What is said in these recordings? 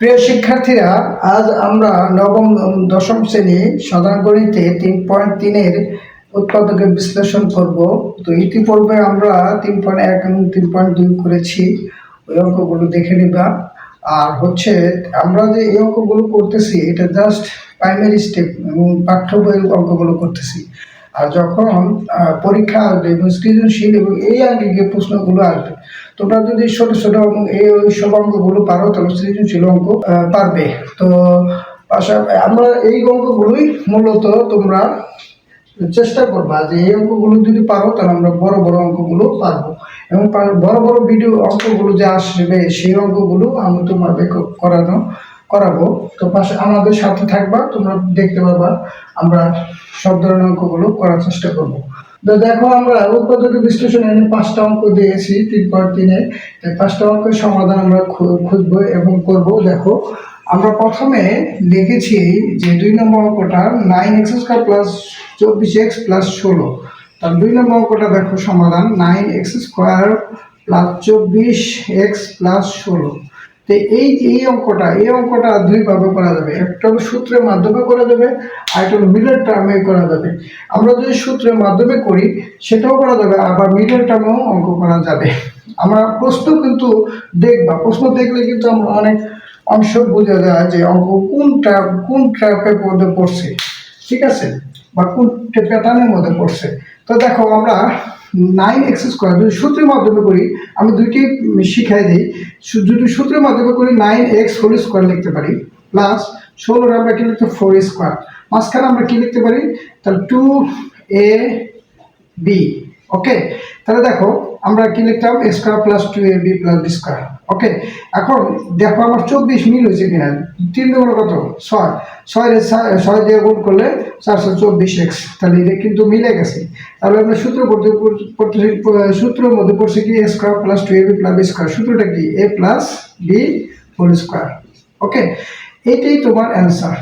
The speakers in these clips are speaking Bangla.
প্রিয় শিক্ষার্থীরা, আজ আমরা নবম দশম শ্রেণী সাধারণ গণিতে 3.3-এর উৎপাদকের বিশ্লেষণ করব। তো ইতিপূর্বে আমরা 3.1 এবং 3.2 করেছি, ওই অঙ্কগুলো দেখে নিবা। আর আমরা যে এই অঙ্কগুলো করতেছি এটা জাস্ট প্রাইমারি স্টেপ এবং পাঠ্য বইয়ের অঙ্কগুলো করতেছি। আর যখন পরীক্ষা আসবে এবং সৃজনশীল এবং এই আঙ্গিকে প্রশ্নগুলো আসবে, তোমরা যদি ছোট ছোট এবং এই সব অঙ্কগুলো পারো তাহলে সৃজনশীল অঙ্ক পারবে। তো আমরা এই অঙ্কগুলোই মূলত তোমরা চেষ্টা করবা যে এই অঙ্কগুলো যদি পারো তাহলে আমরা বড় বড় অঙ্কগুলো পারবো, এবং বড় বড় ভিডিও অঙ্কগুলো যে আসবে সেই অঙ্কগুলো আমি তোমাদের করাবো। তো পাশে আমাদের সাথে থাকবা, তোমরা দেখতে পাবা আমরা সব ধরনের অঙ্কগুলো করার চেষ্টা করব। তো দেখো, আমরা উৎপাদকের বিশ্লেষণে 5টা অঙ্ক দিয়েছি 3.3-এ। 5টা অঙ্কের সমাধান আমরা খুঁজবো এবং করব। দেখো, আমরা প্রথমে লিখেছি যে 2 নম্বর অঙ্কটা 9x² প্লাস 24x প্লাস 16। তার 2 নম্বর অঙ্কটা দেখো সমাধান 9x² প্লাস 24x প্লাস 16। তো এই অঙ্কটা দুইভাবে করা যাবে। একটা হলো সূত্রের মাধ্যমে করা যাবে, আর একটা হলো মিডল টার্মে করা যাবে। আমরা যদি সূত্রের মাধ্যমে করি সেটাও করা যাবে, আবার মিডল টার্মেও অঙ্ক করা যাবে। আমরা প্রশ্ন কিন্তু দেখবা, প্রশ্ন দেখলে কিন্তু আমরা অনেক অংশ বোঝা যায় যে অঙ্ক কোন ট্র্যাপের মধ্যে পড়ছে, ঠিক আছে, বা কোন প্যাটার্নের মধ্যে পড়ছে। তো দেখো, আমরা 9x² যদি সূত্রের মাধ্যমে করি, আমি দুইটি শিখাই দিই। যদি সূত্রের মাধ্যমে করি 9x² লিখতে পারি, প্লাস 16 আমরা কি লিখতে 4² মাঝখানে আমরা কি লিখতে পারি, তাহলে 2ab। ওকে, তাহলে দেখো আমরা কি লিখতাম a² plus 2ab plus b²। ওকে, এখন দেখো আমার 24 মিল হয়েছে কিনা। 3 দুগুণ কত 6, 6 দিয়ে গুণ করলে 424x, তাহলে এটা কিন্তু মিলে গেছে। তাহলে আমরা সূত্রের মধ্যে পড়ছে কি a² plus 2ab plus b²। সূত্রটা কি a প্লাস b² ওকে, এইটাই তোমার অ্যান্সার।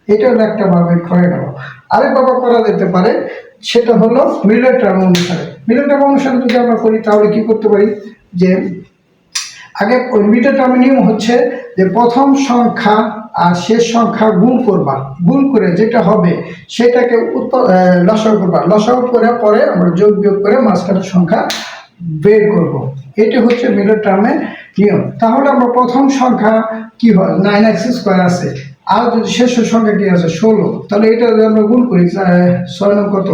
এটা হলো একটা ভাবে করে গেল। আরেক ভাবে করা যেতে পারে, সেটা হলো মিডল টার্ম অনুসারে। মিডল টার্ম অনুসারে যদি আমরা করি তাহলে কি করতে পারি, যে আগে ওই মিডল টার্মের নিয়ম হচ্ছে যে প্রথম সংখ্যা আর শেষ সংখ্যা গুণ করবা, গুণ করে যেটা হবে সেটাকে লসাগু করবা, লসাগু করে পরে আমরা যোগ বিয়োগ করে মাঝখানের সংখ্যা বের করব। এটা হচ্ছে মিডল টার্মের নিয়ম। তাহলে আমরা প্রথম সংখ্যা কি হয় 9x² আছে, আর যদি শেষ সংখ্যা কি আছে 16, তাহলে এটা যদি আমরা গুণ করি 6 9 কত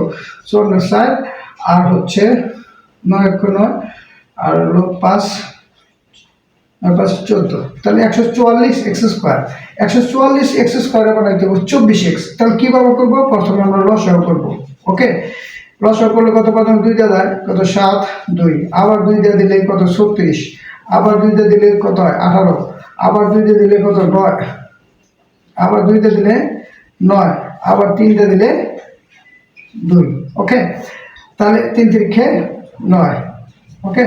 4 9 4, আর 9 9 আর 5 5 14, তাহলে 144x²। 144x² বানাইতে হবে 24x। তাহলে কিভাবে করব, প্রথমে আমরা লসাগু করব। ওকে, লসাগু করলে কত প্রথম 2 দিয়ে যায় কত 7 2, আবার 2 দিয়ে দিলে কত 36, আবার 2 দিয়ে দিলে কত হয় 18, আবার 2 দিয়ে দিলে কত 9, আবার 2 দিয়ে দিলে 9, আবার 3 দিয়ে দিলে 2। ওকে, তাহলে 3 3 9। ওকে,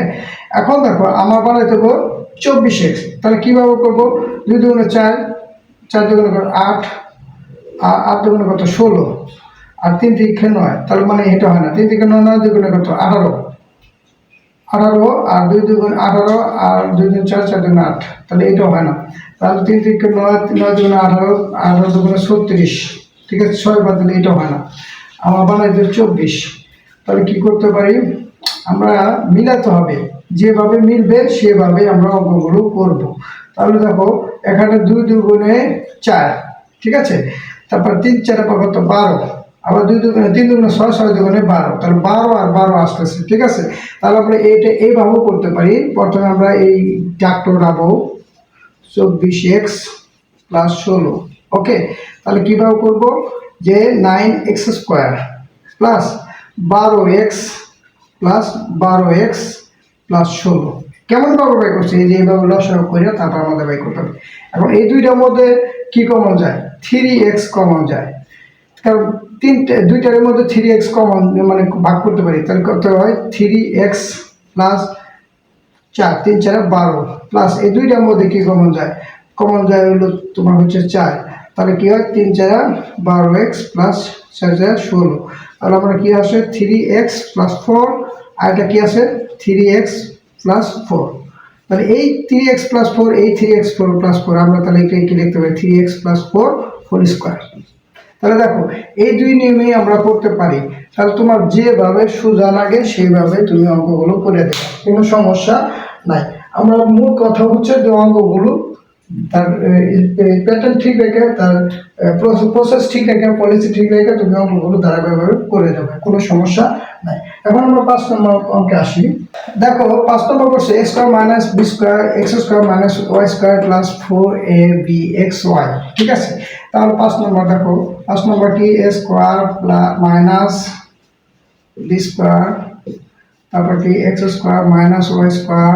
এখন দেখো আমার বানাইতে হবে 24x। তাহলে কিভাবে করবো, 2 দুগুণে 4, 4 দুগুণে 8, 8 দুগুণে কত 16, আর 3 3 9। তাহলে মানে এটা হয় না, 3 3 9 9 দুগুণে কত 18, 18 আর 2 দুগুণে 18, আর 2 দুগুণে 4, 4 দুগুণে 8, তাহলে এটাও হয় না। তাহলে 3 3 9, 9 দুগুণে 18, 18 দুগুণে 36, ঠিক আছে, 6 বাদ দিলে এটাও হয় না। আমার বানাইতে 24। তাহলে কি করতে পারি, আমরা মিলাতে হবে, যেভাবে মিলবে সেভাবে আমরা অঙ্কগুলো করব। তাহলে দেখো এখানে 2 দুগুণে 4, ঠিক আছে, তারপর 3 4 কত 12, আবার 2 দুগুণে 3 দুগুণে 6, 6 দুগুণে 12, তাহলে 12 আর 12 আসতেছে, ঠিক আছে। তাহলে আমরা এইটা এইভাবেও করতে পারি। প্রথমে আমরা এই ডাকটা উঠাবো 24x প্লাস 16। ওকে, তাহলে কিভাবে করব, যে 9x² plus 12x plus 12x plus 16 কেমন ভাবে বাই করছে, এই যে এইভাবে লসাগু করে তারপর আমাদের বাই করতে হবে। এখন এই দুইটার মধ্যে কি কমন যায়, 3x কমন যায়, কারণ দুইটার মধ্যে 3x কমন মানে ভাগ করতে পারি। তাহলে কত হয় 3x প্লাস 4, 3 4 12, প্লাস এই দুইটার মধ্যে কি কমন যায়, কমন যায় হলো তোমার 4। তাহলে কি হয় 3 4 12x প্লাস 4 4 16। তাহলে আমরা কি আসে 3x প্লাস 4, আর এটা কি আছে 3x প্লাস 4। তাহলে এই 3x প্লাস 4 এই 3x প্লাস 4 আমরা তাহলে এটা কি লিখতে পারি 3x প্লাস 4 হোল স্কোয়ার। তাহলে দেখো এই দুই নিয়মেই আমরা করতে পারি। তাহলে তোমার যেভাবে সোজা লাগে সেইভাবে তুমি অঙ্কগুলো করে দেবে, কোনো সমস্যা নাই। আমরা মূল কথা হচ্ছে যে অঙ্কগুলো তার প্যাটার্ন ঠিক রেখে, তার প্রসেস ঠিক রেখে, পলিসি ঠিক রেখে তুমি অঙ্কগুলো ধারাবাহিকভাবে করে যাবে, কোনো সমস্যা নাই। এখন আমরা 5 নম্বর অঙ্কে আসি। দেখো 5 নম্বর করছে x square minus B square x square minus y square plus 4ab(x(y). ঠিক আছে, তাহলে 5 নম্বর দেখো, 5 নম্বরটি a square minus B square, তারপর কি x square minus y square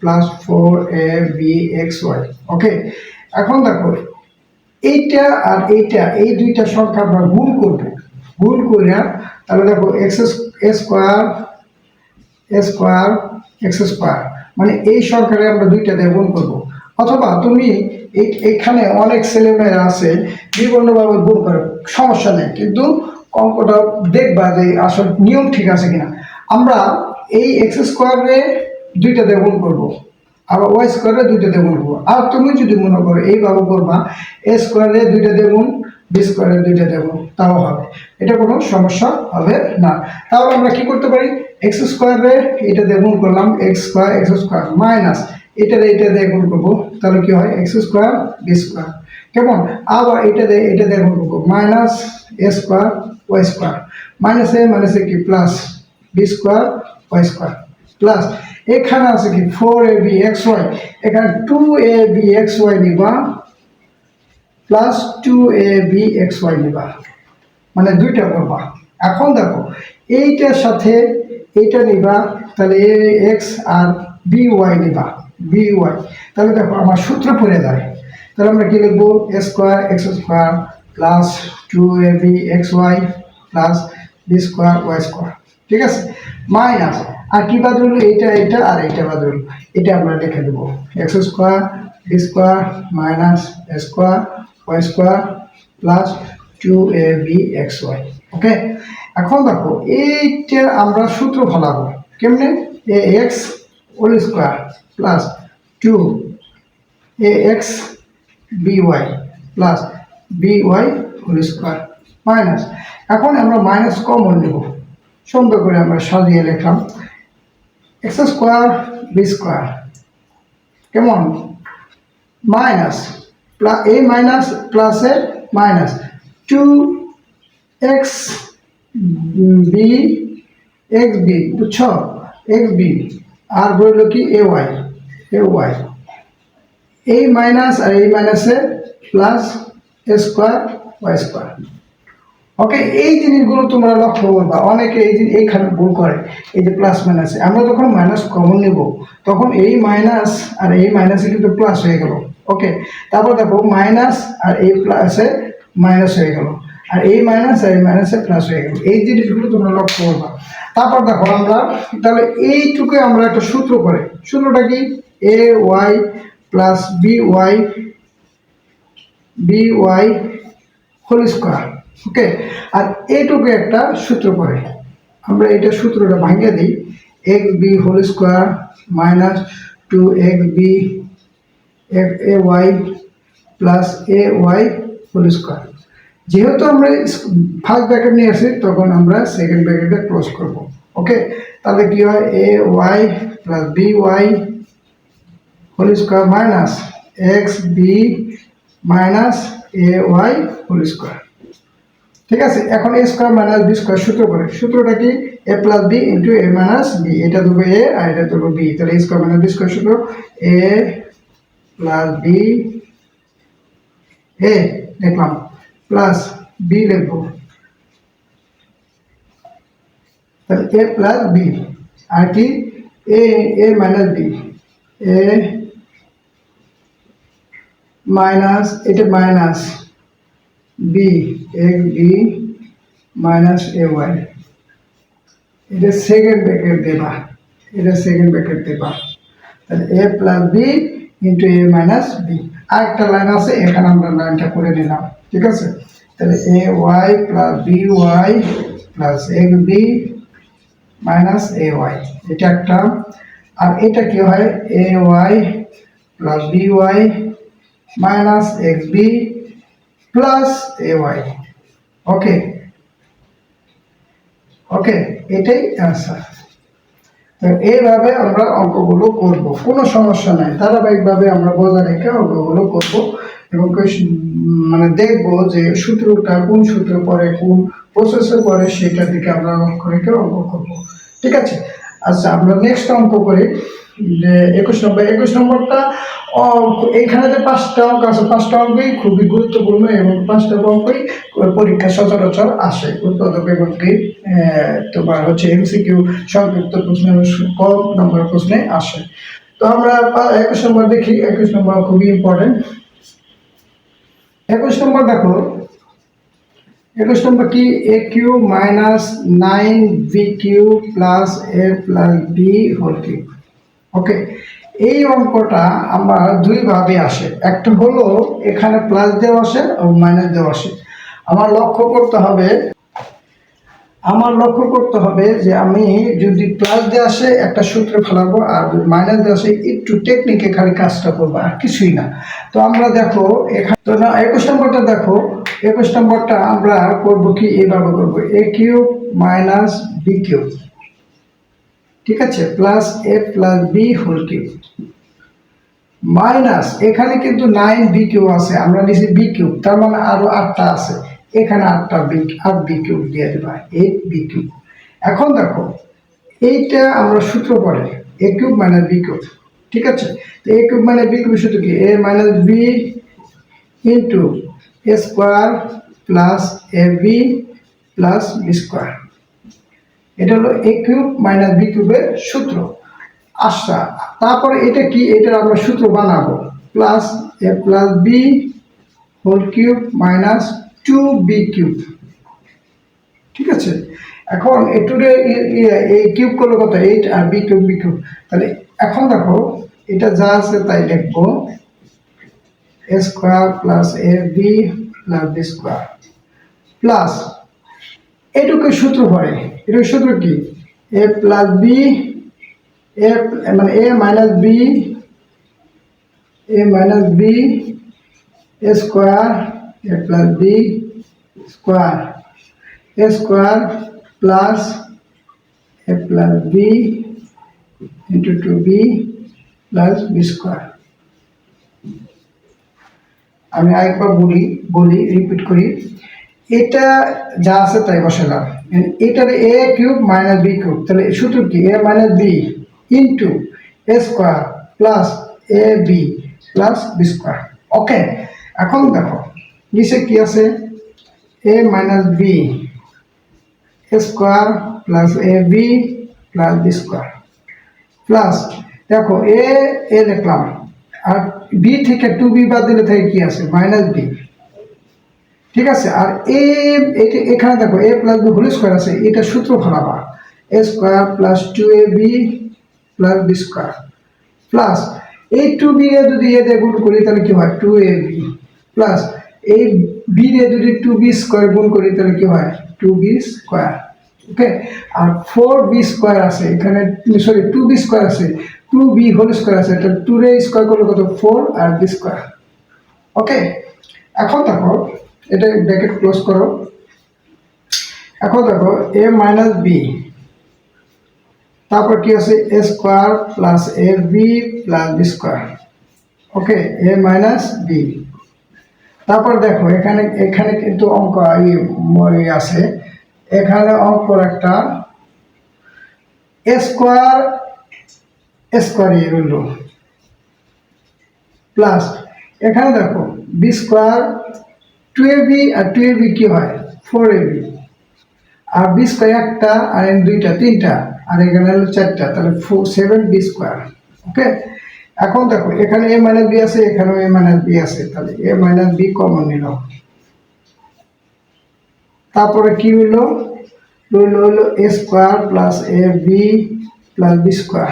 plus 4ab(x(y). Okay, এখন দেখো এইটা আর এইটা, এই দুইটা সংখ্যা আমরা গুণ করব, গুণ করিয়া তাহলে দেখো এক্স স্কোয়ার এক্স স্কোয়ার, মানে এই সংখ্যারে আমরা দুইটা দিয়ে গুণ করবো। অথবা তুমি এখানে অনেক ছেলেমেয়েরা আছে বিভিন্নভাবে গুণ করে, সমস্যা নেই, কিন্তু অঙ্কটা দেখবা যে আসল নিয়ম ঠিক আছে কিনা। আমরা এই এক্স স্কোয়ারে দুইটা দিয়ে গুণ করবো, আবার ওয়াই স্কোয়ারে দুইটা দিয়ে গুণ করবো। আর তুমি যদি মনে করো এইভাবে করবা এ স্কোয়ারে দুইটা দিয়ে গুণ, বি স্কোয়ারে দুইটা দিয়ে গুণ, তাও হবে, এটা কোনো সমস্যা হবে না। তাহলে আমরা কি করতে পারি, এক্স স্কোয়ারে এটা দিয়ে গুণ করলাম এক্স স্কোয়ার মাইনাস এটা দিয়ে গুণ করবো, তাহলে কি হয় এক্স স্কোয়ার বি স্কোয়ার। কেমন, আবার এটা দিয়ে গুণ করবো minus a square y square, মাইনাসে কি plus B square y square plus এখানে আছে কি 4ab(x(y), এখানে 2ab(x(y) নিবা প্লাস 2ab(x(y) নিবা, মানে দুইটা করবা। এখন দেখো এইটার সাথে এইটা নিবা, তাহলে এক্স আর বিওয়াই নিবা, বিওয়াই, তাহলে দেখো আমার সূত্র পড়ে যায়। তাহলে আমরা কি লিখবো এ square x square plus 2ab(x(y) plus B square y square. ঠিক আছে, মাইনাস আর কি বাদ রইল, এইটা আর এইটা বাদ রইল, এটা আমরা লিখে দেবো x square b square minus a square y square plus 2ab(x(y). Okay, এখন দেখো এইটা আমরা সূত্র ফলাবো কেমনে, a x whole square plus 2ax by plus by whole square minus, এখন আমরা মাইনাস কমন নেব, সুন্দর করে আমরা সাজিয়ে লিখলাম এক্স স্কোয়ার বি স্কোয়ার, কেমন মাইনাস এ মাইনাস প্লাসে minus 2x b x b, বুঝছো, এক্স বি আর বলল কি এ ওয়াই এই মাইনাস আর এই মাইনাসে plus a square y square. Okay, এই জিনিসগুলো তোমরা লক্ষ্য করবা, অনেকে এইখানে ভুল করে, এই যে প্লাস মাইনাসে আমরা যখন মাইনাস কমন নেব তখন এই মাইনাস আর এই মাইনাসে কিন্তু প্লাস হয়ে গেল। ওকে, তারপর দেখো মাইনাস আর এই প্লাসে মাইনাস হয়ে গেল, আর এই মাইনাস আর এই মাইনাসে প্লাস হয়ে গেল, এই জিনিসগুলো তোমরা লক্ষ্য করবা। তারপর দেখো আমরা তাহলে এইটুকু আমরা একটা সূত্র করে, সূত্রটা কি এ Y plus B Y whole square. Okay, আর এইটুকু একটা সূত্র করে আমরা এটা সূত্রটা ভাঙিয়ে দিই, X B whole square minus 2xb A Y plus A Y whole square. যেহেতু আমরা ফার্স্ট ব্র্যাকেট নিয়ে আসি তখন আমরা সেকেন্ড ব্র্যাকেটে ক্লোজ করব। ওকে, তাহলে কি হয় A Y plus B Y whole square minus X B minus A Y whole square. ঠিক আছে, এখন A square minus B square সূত্র করে, সূত্রটা কি A plus B into A minus B, এটা দেবো এ আর এটা দেবো বি, তাহলে A square minus B square সূত্র এ প্লাস বি এ লিখলাম প্লাস বি লিখবো, তাহলে এ প্লাস বি আর কি A minus B, A minus এটা minus B x B minus A Y, এটা সেকেন্ড ব্র্যাকেট দেবা, তাহলে A plus B into A minus B. আরেকটা লাইন আছে এখানে আমরা লাইনটা করে নিলাম। ঠিক আছে, তাহলে A Y plus B Y plus X B minus A Y, এটা একটা। আর এটা কি হয় A Y plus B Y minus X B plus A Y. Okay ওকে, এটাই অ্যান্সার। তো এইভাবে আমরা অঙ্কগুলো করব, কোনো সমস্যা নাই, ধারাবাহিকভাবে আমরা বজায় রেখে অঙ্কগুলো করব এবং মানে দেখব যে সূত্রটা কোন সূত্র পরে কোন প্রসেসে পরে সেটা থেকে আমরা অঙ্ক রেখে অঙ্ক করব। ঠিক আছে, আচ্ছা আমরা নেক্সট অঙ্ক করি যে 21 নম্বরটা এইখানে যে 5টা অঙ্ক আছে 5টা অঙ্কই খুবই গুরুত্বপূর্ণ এবং 5টা অঙ্কই পরীক্ষা সচরাচর আসে উৎপাদক এবং কি তোমার হচ্ছে এমসিকিউ সংক্ষিপ্ত প্রশ্ন কম নম্বরের প্রশ্নে আসে। তো আমরা 21 নম্বর দেখি। 21 নম্বর খুবই ইম্পর্টেন্ট। 21 নম্বর দেখো, 21 নম্বর কি A cube minus 9 B cube plus A plus B whole cube. Okay, এই অঙ্কটা আমরা দুইভাবে আসে, একটা হলো এখানে প্লাস দেওয়া আসে ও মাইনাস দেওয়া আসে। আমার লক্ষ্য করতে হবে যে আমি যদি প্লাস দিয়ে আসে একটা সূত্রে ফেলাবো আর যদি মাইনাস দিয়ে আসে একটু টেকনিকে খালি কাজটা করবো আর কিছুই না। তো আমরা দেখো এখানে তো না 21 নম্বরটা দেখো, 21 নম্বরটা আমরা করবো কি এইভাবে করবো A cube minus B cube, ঠিক আছে, plus A plus B whole cube minus এখানে কিন্তু 9 বি কিউব আছে, আমরা নিচে বি কিউব, তার মানে আরো 8টা আছে, এখানে 8 বি কিউব দিয়ে দেবা 8 বি কিউব। এখন দেখো এইটা আমরা সূত্র পড়ে এ কিউব মাইনাস বি কিউব, ঠিক আছে। তো এ কিউব মাইনাস বি কিউব সূত্র কি A minus B into A square plus A B plus B square. এটা হলো এ কিউব মাইনাস বি কিউবের সূত্র। আচ্ছা, তারপরে এটা কি, এটা আমরা সূত্র বানাবো plus A plus B whole cube minus 2বি কিউব, ঠিক আছে। এখন এটুরে এই কিউব করলে কত 8 আর বি কিউব, তাহলে এখন দেখো এটা যা আছে তাই লিখবো এ square plus A B plus B square plus এটুকু সূত্র পড়ে, এটুকু সূত্র কি এ প্লাস বি এ মানে A minus B A square A plus B square A square plus A plus B into 2বি প্লাস বি স্কোয়ার। আমি আরেকবার বলি রিপিট করি, এটা যা আছে তাই বসালাম, এটার A cube minus B cube, তাহলে সূত্র কি A minus B into A square plus A B plus B square. Okay, এখন দেখো নিচে কি আছে A minus B square plus A B plus B square plus দেখো এ লিখলাম আর বি থেকে 2বি বাদ দিলে থেকে কি আছে মাইনাস বি, ঠিক আছে। আর এখানে দেখো A plus B whole square আছে, এটা সূত্র ফলাবা A square plus 2ab plus B square plus এই 2b এ যদি এ দিয়ে গুণ করি তাহলে কি হয় 2ab প্লাস এই বি দিয়ে যদি 2b স্কোয়ার গুণ করি তাহলে কি হয় 2b স্কোয়ার। ওকে, আর 4b স্কোয়ার আছে এখানে, সরি 2b স্কোয়ার আছে, 2b হোল স্কোয়ার আছে, তাহলে 2 রে স্কোয়ার করলে কত 4 আর b স্কোয়ার। ওকে, এখন দেখো এটা ব্র্যাকেট ক্লোজ করো। এখন দেখো এ মাইনাস বি, তারপর কি আছে এ square plus A B plus B square. Okay, A minus B, তারপর দেখো এখানে কিন্তু অঙ্ক আছে, এখানে অঙ্ক একটা এ স্কোয়ার রইল প্লাস এখানে দেখো বি স্কোয়ার 2ab আর 2ab কি হয় 4ab আর বি স্কোয়ার একটা আর দুইটা তিনটা আর এখানে হলো 4টা, তাহলে 7b স্কোয়ার। ওকে, এখন দেখো এখানে এ মাইনাস বি আছে, এখানেও এ মাইনাস বি আছে, তাহলে এ মাইনাস বি কমন নিল, তারপরে কি হইলো হইলো A square plus A B plus B square.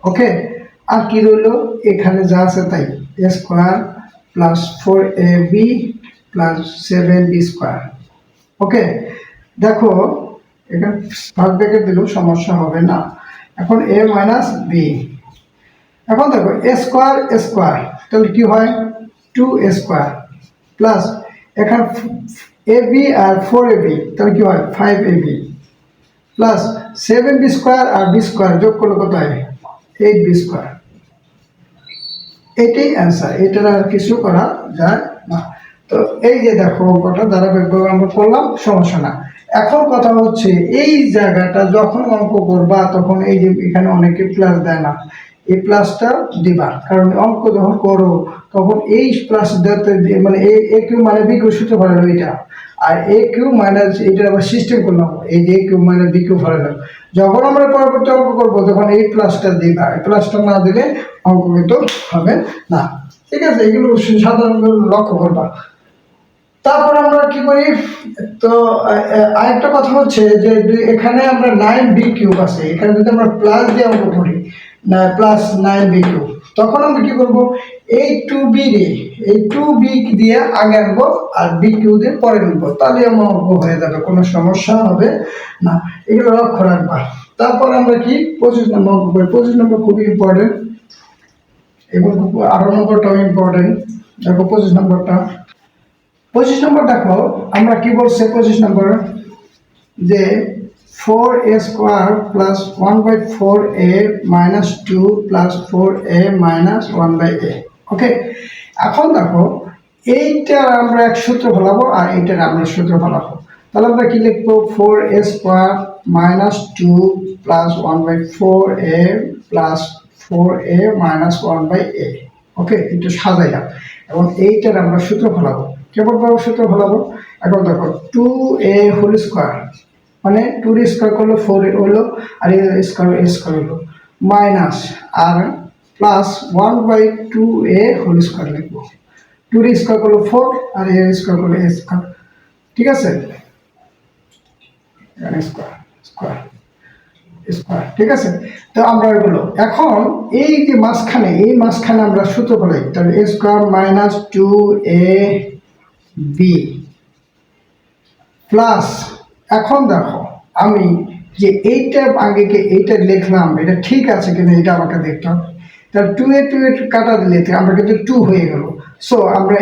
Okay, আর কি রইলো এখানে যা আছে তাই A square plus 4ab plus 7b square. Okay, দেখো এখানে ফার্স্ট ব্র্যাকেট দিলেও সমস্যা হবে না। এখন এ মাইনাস বি এখন দেখো এ স্কোয়ার তাহলে কি হয় 2a² প্লাস এখানে ab আর 4ab তাহলে কি হয় 5ab প্লাস 7b² আর b² যোগ করলে কত হয় 8b²। এটাই অ্যান্সার, এটার আর কিছু করা যায় না। তো এই যে দেখো অঙ্কটা ধারাবাহিকভাবে আমরা করলাম, সমস্যা না। এখন কথা হচ্ছে এই জায়গাটা যখন অঙ্ক করবা তখন এই যে এখানে অনেকে প্লাস দেয় না, এই প্লাসটা দিবা, কারণ অঙ্ক যখন করো তখন এই প্লাস দিতে মানে এ কিউ মানে বি কিউ সূত্র ফেলালো এটা, আর এ কিউ মাইনাস এটা আবার সিস্টেম করলাম, এই যে এ কিউ মাইনাস বি কিউ ফেলালাম। যখন আমরা পরবর্তী অঙ্ক করবো তখন এই প্লাসটা দিবা, এই প্লাসটা না দিলে অঙ্ক কিন্তু হবে না। ঠিক আছে, এগুলো সাধারণত লক্ষ্য করবা। তারপর আমরা কি করি, তো আরেকটা কথা হচ্ছে যে এখানে আমরা 9b³ আছে, এখানে যদি আমরা প্লাস দিয়ে অঙ্ক করি প্লাস 9b³ তখন আমরা কি করব, এই 2b রে এই 2b দিয়ে আগে আনবো আর bq দিয়ে পরে আনবো, তাহলে আমার অঙ্ক হয়ে যাবে, কোনো সমস্যা হবে না। এগুলো লক্ষ্য রাখবা। তারপর আমরা কি 25 নম্বর অঙ্ক করি। 25 নম্বর খুবই ইম্পর্টেন্ট এবং 18 নম্বরটাও ইম্পর্টেন্ট। দেখো 25 নম্বরটা, 25 নম্বর দেখো আমরা কি বলছে 25 নম্বর, যে 4a² plus 1/4a minus 2 plus 4a minus 1/a। ওকে, এখন দেখো এইটা আমরা এক সূত্র ফেলাবো আর এইটার আমরা সূত্র ফেলাবো, তাহলে আমরা কি লিখবো 4a² minus 2 plus 1/4a plus 4a minus 1/a। ওকে, একটু সাজাইলাম এবং এইটার আমরা সূত্র ফেলাবো। কেমন ভাবে সূত্র ফেলাবো, এখন দেখো 2a² মানে 2 করলো 4 হলো আর এ স্কোয়ার হলো মাইনাস আর প্লাস 1/2a² লিখবো। 2 করলো 4 আর এ স্কোয়ার করলো a স্কোয়ার। ঠিক আছে, স্কোয়ার স্কোয়ার স্কোয়ার। ঠিক আছে, তো আমরা এগুলো এখন এই যে মাঝখানে এই মাঝখানে আমরা সূত্র ফেলাই, তাহলে a square minus 2ab plus, এখন দেখো আমি যে এইটা আগে এইটা লিখলাম এটা ঠিক আছে কিনা এটা আমাকে দেখতে হবে। তাহলে 2a কাটা দিলে আমরা কিন্তু 2 হয়ে গেল। সো আমরা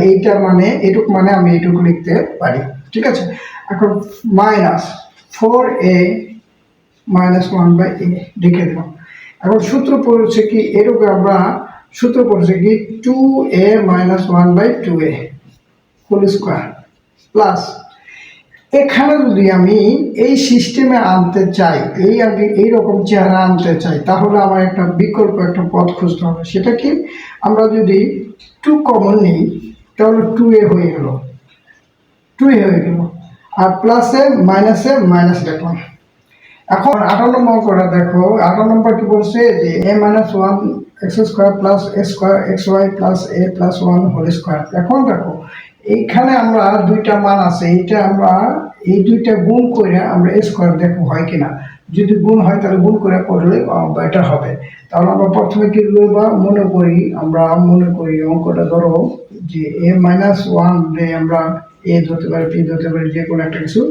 এইটা মানে এটুক মানে আমি এইটুকু লিখতে পারি। ঠিক আছে, এখন মাইনাস 4a মাইনাস 1/a লিখে দিলাম। এখন সূত্র পড়ছে কি এটুকু, আমরা সূত্র পড়ছে কি 2a minus 1/2a whole square plus, এখানে যদি আমি এই সিস্টেমে আনতে চাই, এই আগে এইরকম চেহারা আনতে চাই, তাহলে আমার একটা বিকল্প একটা পথ খুঁজতে হবে। সেটা কি, আমরা যদি 2 কমন নিই তাহলে 2a হয়ে গেল, 2a হয়ে গেল আর প্লাসে মাইনাসে মাইনাস লিখলাম। এখন 18 নম্বর অঙ্কটা দেখো, 18 নম্বর কি বলছে যে a-1x² plus a² plus a plus 1 whole square. এখন দেখো এইখানে আমরা দুইটা মান আছে, এইটা আমরা এই দুইটা গুণ করে আমরা স্কোয়ার দেখো হয় কিনা, যদি গুণ হয় তাহলে গুণ করে করলে বেটার হবে। তাহলে আমরা প্রথমে কি করব, আমরা মনে করি অঙ্কটা ধরো যে a-1 রে আমরা a ধরতে পারি, p ধরতে পারি, যে কোনো একটা কিছু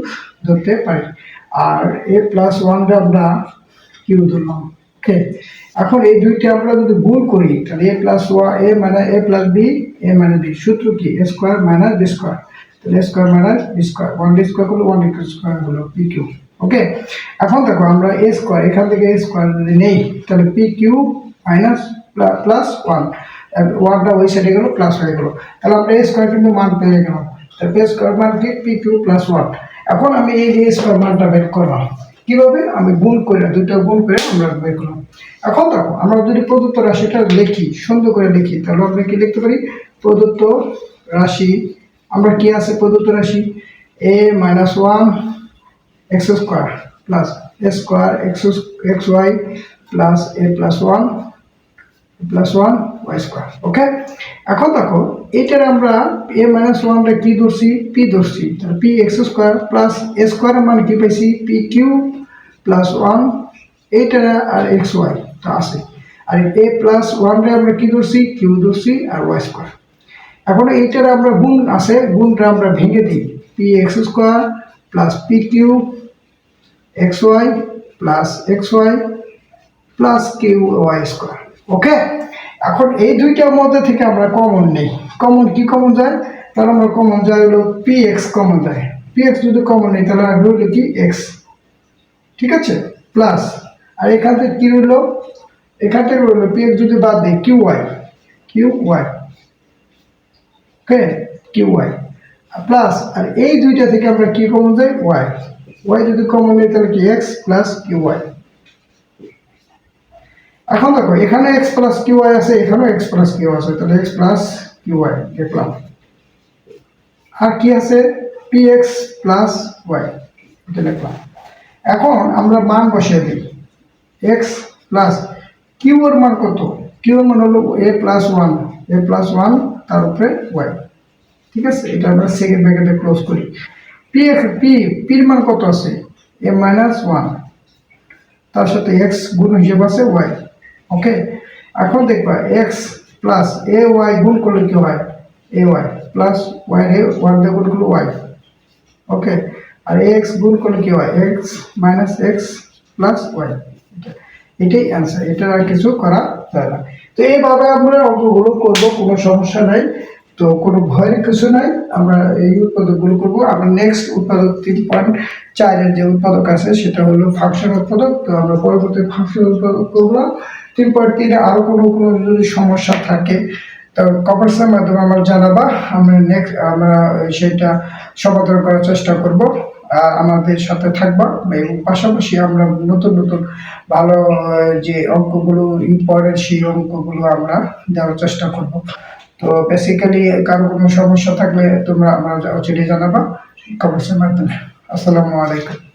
ধরতে পারি, আর a+1 রে আমরা কিউ ধরলাম। ওকে, এখন এই দুইটা আমরা যদি গুণ করি তাহলে a মানে a+b a মানে b, সূত্র কি a square minus b square, তাহলে a square minus b square, 1 square করলে 1 স্কোয়ার হলো pq। ওকে, এখন দেখো আমরা a স্কোয়ার এখান থেকে a স্কোয়ার যদি নেই তাহলে pq মাইনাস প্লাস 1টা ওই সাইডে গেল প্লাস হয়ে গেল, তাহলে আমরা a স্কোয়ার কিন্তু মান পেয়ে গেলাম। তাহলে a স্কোয়ার মান কি pq প্লাস 1। এখন আমি এই a স্কোয়ার মানটা বের করলাম কিভাবে, আমি গুণ করে দুইটা গুণ করে আমরা বের করলাম। এখন দেখো আমরা যদি প্রদত্ত রাশিটা লিখি, সুন্দর করে লিখি, তাহলে আমরা কি লিখতে পারি, প্রদত্ত রাশি আমরা কি আছে, প্রদত্ত রাশি a-1 x² plus a square xy plus a plus 1 y square. Okay, এখন দেখো এটার আমরা a-1 রে কি ধরছি, p ধরছি, তাহলে px² প্লাস a স্কোয়ার মানে কি পাইছি pq প্লাস 1 এইটা আর xy তা আছে, আর a+1 রে আমরা কি ধরছি q ধরছি আর y স্কোয়ার। এখন এইটার আমরা গুণ আছে, গুণটা আমরা ভেঙে দিই, px² plus pq xy plus xy plus qy square. Okay, এখন এই দুইটার মধ্যে থেকে আমরা কমন নেই। কমন কি কমন যায়? তাহলে আমরা কমন যায় হলো পি এক্স কমন যায়। পি এক্স যদি কমন নেই তাহলে আর রইল কি এক্স, ঠিক আছে, প্লাস আর এখান থেকে কি রইল, এখান থেকে রইল পি এক্স যদি বাদ দিই কিউ ওয়াই, কিউ ওয়াই, ওকে, কিউ ওয়াই প্লাস আর এই দুইটা থেকে আমরা কি কমন যায় ওয়াই, ওয়াই যদি কমন নেই তাহলে কি এক্স প্লাস কিউ ওয়াই। এখন দেখো এখানে এক্স প্লাস কিউ ওয়াই আছে, এখানেও এক্স প্লাস কিউ আছে, তাহলে এক্স প্লাস কিউ ওয়াই দেখলাম। আর কি আছে পি এক্স প্লাস ওয়াই, এটা লিখলাম। এখন আমরা মান বসিয়ে দিই, এক্স প্লাস কিউ এর মান কত, কিউ এর মান হলো এ প্লাস ওয়ান, এ প্লাস ওয়ান তার উপরে ওয়াই, ঠিক আছে, এটা আমরা সেকেন্ড ব্র্যাকেটে ক্লোজ করি। পি এক্স পির মান কত আছে এ মাইনাস ওয়ান, তার সাথে এক্স গুণ হিসেবে আছে ওয়াই, ওকে। এখন দেখবা এক্স প্লাস এ ওয়াই গুণ করলে কি হয়, A Y plus Y A one দিয়ে গুণ করলে ওয়াই, ওকে। আর এক্স গুণ করলে কি হয় x minus x plus y, এটাই অ্যান্সার, এটা আর কিছু করা যায় না। তো এইভাবে আমরা অঙ্কগুলো করবো, কোনো সমস্যা নাই, তো কোনো ভয়ের কিছু নাই। আমরা এই উৎপাদকগুলো করবো। আমরা নেক্সট উৎপাদক 3.4 যে উৎপাদক আছে সেটা হলো ফাংশন উৎপাদক। তো আমরা পরবর্তী ফাংশন উৎপাদক করবো। 3.3 আরো কোনো যদি সমস্যা থাকে তো কমেন্টসের মাধ্যমে আমার জানাবা, আমরা সেটা সমাধান করার চেষ্টা করব। আমাদের সাথে থাকবা এবং পাশাপাশি আমরা নতুন নতুন ভালো যে অঙ্কগুলো ইম্পর্টেন্ট সেই অঙ্কগুলো আমরা দেওয়ার চেষ্টা করব। তো বেসিক্যালি কারো কোনো সমস্যা থাকলে তোমরা আমার চিঠি জানাবা কমেন্টসের মাধ্যমে। আসসালামু আলাইকুম।